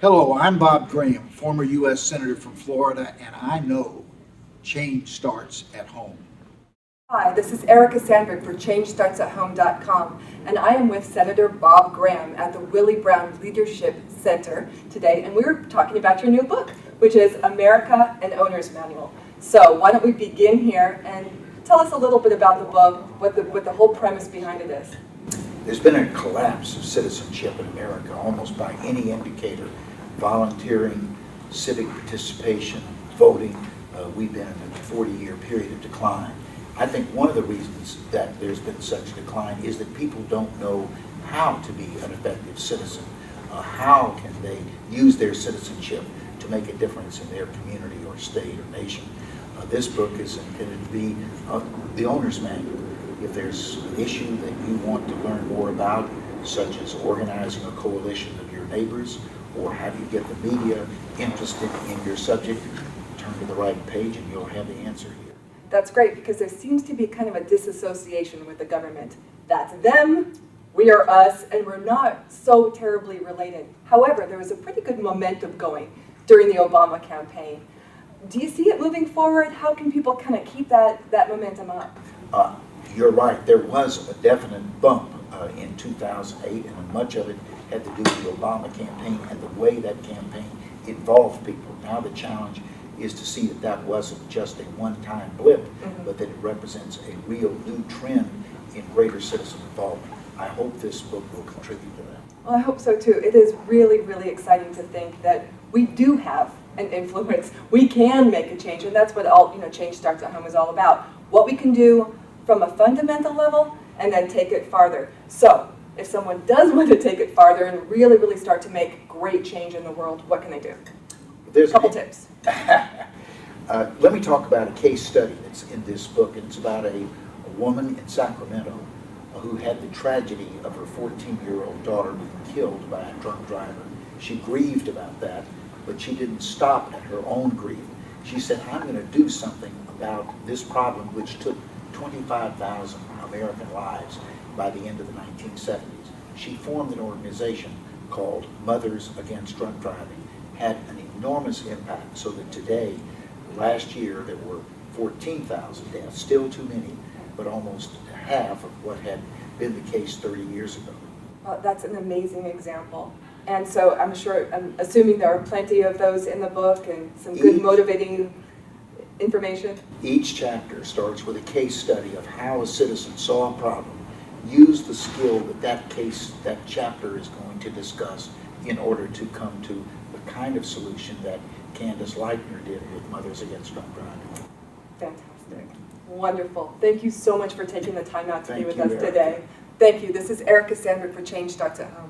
Hello, I'm Bob Graham, former U.S. Senator from Florida, and I know change starts at home. Hi, this is Erica Sandberg for ChangeStartsAtHome.com, and I am with Senator Bob Graham at the Willie Brown Leadership Center today, and we're talking about your new book, which is America, an Owner's Manual. So why don't we begin here and tell us a little bit about the book, what the whole premise behind it is. There's been a collapse of citizenship in America, almost by any indicator. Volunteering, civic participation, voting, we've been in a 40-year period of decline. I think one of the reasons that there's been such a decline is that people don't know how to be an effective citizen. How can they use their citizenship to make a difference in their community or state or nation? This book is intended to be the owner's manual. If there's an issue that you want to learn more about, such as organizing a coalition of your neighbors, or how do you get the media interested in your subject, turn to the right page and you'll have the answer here. That's great, because there seems to be kind of a disassociation with the government. That's them, we are us, and we're not so terribly related. However, there was a pretty good momentum going during the Obama campaign. Do you see it moving forward? How can people kind of keep that momentum up? You're right, there was a definite bump in 2008, and much of it had to do with the Obama campaign and the way that campaign involved people. Now the challenge is to see that that wasn't just a one-time blip, but that it represents a real new trend in greater citizen involvement. I hope this book will contribute to that. Well, I hope so too. It is really, really exciting to think that we do have an influence. We can make a change, and that's what Change Starts at Home is all about. What we can do from a fundamental level, and then take it farther. So, if someone does want to take it farther and really, really start to make great change in the world, what can they do? There's a couple tips. Let me talk about a case study that's in this book. It's about a woman in Sacramento who had the tragedy of her 14-year-old daughter being killed by a drunk driver. She grieved about that, but she didn't stop at her own grief. She said, I'm going to do something about this problem, which took 25,000 American lives by the end of the 1970s. She formed an organization called Mothers Against Drunk Driving, had an enormous impact, so that today, last year, there were 14,000 deaths, still too many, but almost half of what had been the case 30 years ago. Well, that's an amazing example. And so I'm assuming there are plenty of those in the book and some good motivating information. Each chapter starts with a case study of how a citizen saw a problem, used the skill that chapter is going to discuss in order to come to the kind of solution that Candace Leitner did with Mothers Against Drunk Driving. Fantastic. Wonderful. Thank you so much for taking the time out to be with us Erica. today. Thank you. This is Erica Sandberg for Change Starts at Home.